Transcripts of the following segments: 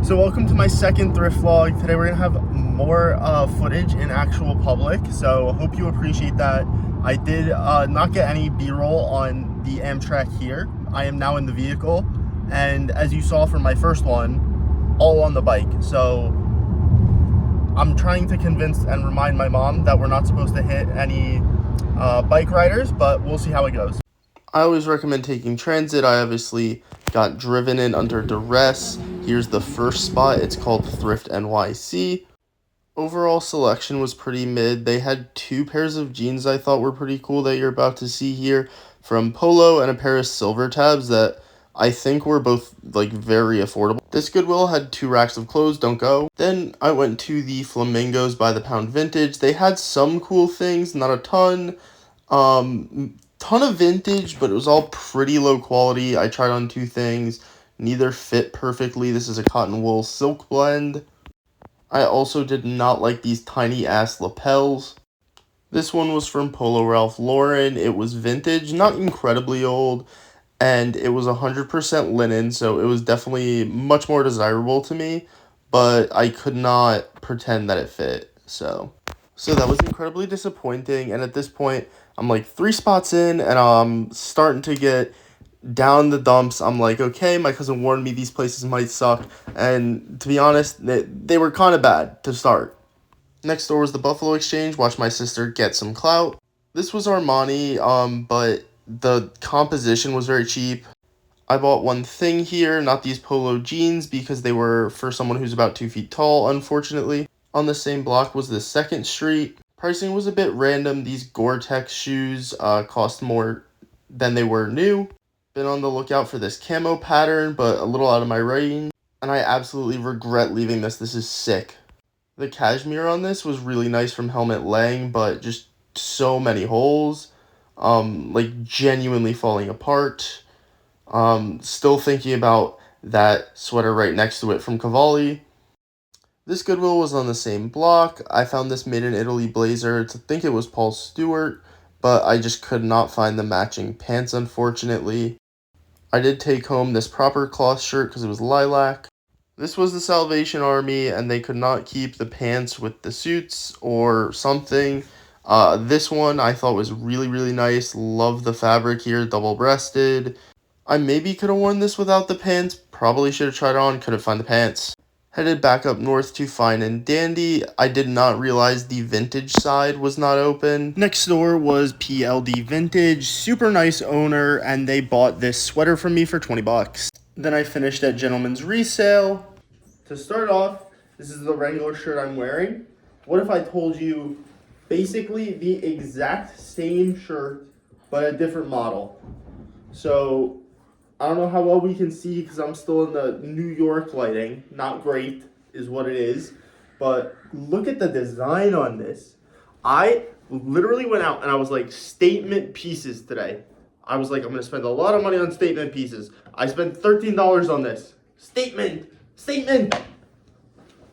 So welcome to my second thrift vlog. Today we're gonna have more footage in actual public, so hope you appreciate that. I did not get any b-roll on the Amtrak here. I am now in the vehicle, and as you saw from my first one, all on the bike. So I'm trying to convince and remind my mom that we're not supposed to hit any bike riders, but we'll see how it goes. I always recommend taking transit. I obviously got driven in under duress. Here's the first spot. It's called Thrift NYC. Overall selection was pretty mid. They had two pairs of jeans I thought were pretty cool that you're about to see here from Polo, and a pair of silver tabs that I think were both like very affordable. This Goodwill had 2 racks of clothes, don't go. Then I went to the Flamingos by the Pound Vintage. They had some cool things, not a ton. Ton of vintage, but it was all pretty low quality. I tried on 2 things. Neither fit perfectly. This is a cotton wool silk blend. I also did not like these tiny ass lapels. This one was from Polo Ralph Lauren. It was vintage, not incredibly old, and it was 100% linen, so it was definitely much more desirable to me, but I could not pretend that it fit, so that was incredibly disappointing. And at this point, I'm like 3 spots in, and I'm starting to get down the dumps. I'm like, okay, my cousin warned me these places might suck, and to be honest, they were kind of bad to start. Next door was the Buffalo Exchange. Watched my sister get some clout. This was Armani, but the composition was very cheap. I bought one thing here, not these polo jeans, because they were for someone who's about 2 feet tall, unfortunately. On the same block was the 2nd Street. Pricing was a bit random. These Gore-Tex shoes cost more than they were new. Been on the lookout for this camo pattern, but a little out of my range. And I absolutely regret leaving this. This is sick. The cashmere on this was really nice from Helmut Lang, but just so many holes. Like genuinely falling apart. Still thinking about that sweater right next to it from Cavalli. This Goodwill was on the same block. I found this made in Italy blazer. I think it was Paul Stewart, but I just could not find the matching pants, unfortunately. I did take home this proper cloth shirt because it was lilac. This was the Salvation Army, and they could not keep the pants with the suits or something. This one I thought was really, really nice. Love the fabric here, double-breasted. I maybe could have worn this without the pants. Probably should have tried it on, couldn't find the pants. Headed back up north to Fine and Dandy. I did not realize the vintage side was not open. Next door was PLD Vintage. Super nice owner, and they bought this sweater from me for 20 bucks. Then I finished at Gentleman's Resale. To start off, this is the Wrangler shirt I'm wearing. What if I told you basically the exact same shirt, but a different model? So I don't know how well we can see because I'm still in the New York lighting. Not great is what it is. But look at the design on this. I literally went out and I was like, statement pieces today. I was like, I'm going to spend a lot of money on statement pieces. I spent $13 on this. Statement.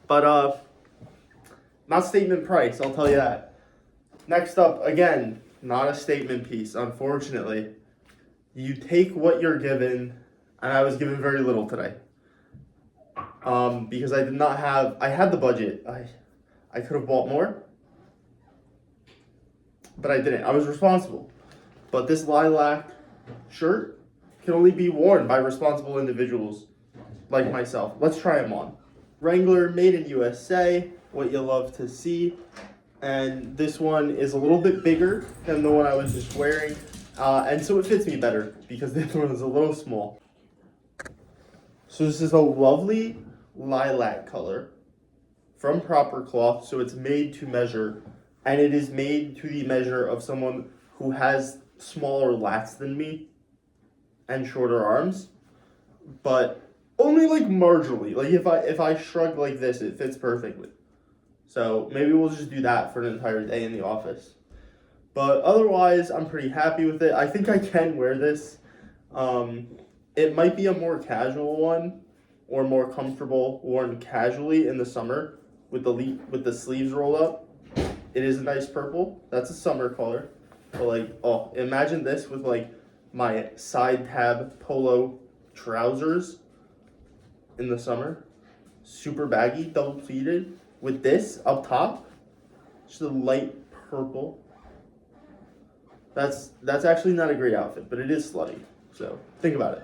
But not statement price, I'll tell you that. Next up, again, not a statement piece, unfortunately. You take what you're given, and I was given very little today. Because I did not have, I had the budget. I could have bought more, but I didn't. I was responsible. But this lilac shirt can only be worn by responsible individuals like myself. Let's try them on. Wrangler, made in USA, what you love to see. And this one is a little bit bigger than the one I was just wearing. And so it fits me better because this one is a little small. So this is a lovely lilac color from Proper Cloth. So it's made to measure, and it is made to the measure of someone who has smaller lats than me and shorter arms, but only like marginally. Like if I shrug like this, it fits perfectly. So maybe we'll just do that for an entire day in the office. But otherwise, I'm pretty happy with it. I think I can wear this. It might be a more casual one or more comfortable worn casually in the summer with the sleeves rolled up. It is a nice purple. That's a summer color. But like, oh, imagine this with like my side tab polo trousers in the summer. super baggy, double pleated, with this up top, just a light purple. That's actually not a great outfit, but it is slutty. So think about it.